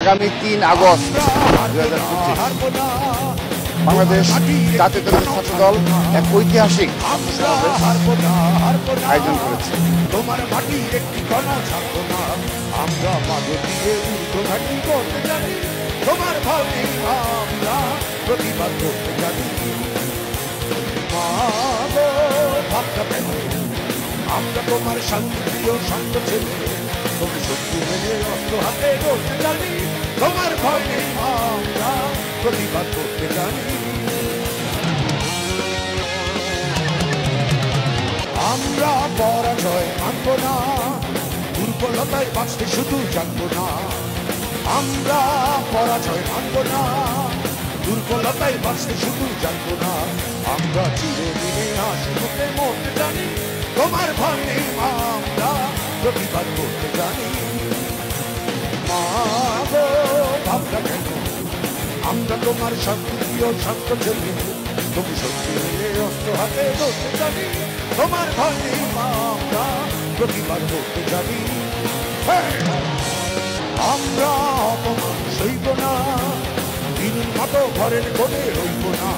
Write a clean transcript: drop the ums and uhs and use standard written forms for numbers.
আগামী ৩ আগস্ট 2025 বাংলাদেশ জাতীয়তাবাদী ছাত্রদল এক ঐতিহাসিক আয়োজন করেছে। তোমার মাটির একটি কণা ছাড়বো না, আমরা বাধা দিয়ে উর্ধ্বঘাটি করতে জানি, তোমার ভয়ে আমরা প্রতিবাদ করতে জানি। ভাবটা কেন আমরা তোমার শান্তিপ্রিয় শান্ত ছেলে, তুমি শত্রু মেনে অস্ত্র হাতে করতে জানি, তোমার ভয়ে আমরা প্রতিবাদ করতে জানি। আমরা পরাজয় মানব না, দুর্বলতায় বাঁচতে শুধু জানবো না। আমরা পরাজয় মানব না, দুর্বলতায় বাঁচতে শুধু জানবো না। আমরা চিরদিনে হাসিমুখে মরতে জানি, তোমার ভয়ে আমরা প্রতিবাদ করতে জানি। মা গো ভাবনা কেন আমরা তোমার শান্তিপ্রিয় শান্ত ছেলে, তুমি শত্রু মেনে অস্ত্র হাতে ধরতে জানি, তোমার ভয়ে আমরা প্রতিবাদ করতে জানি। আমরা অপমান সইব না, দিনের মতো ঘরের কোণে রইব না।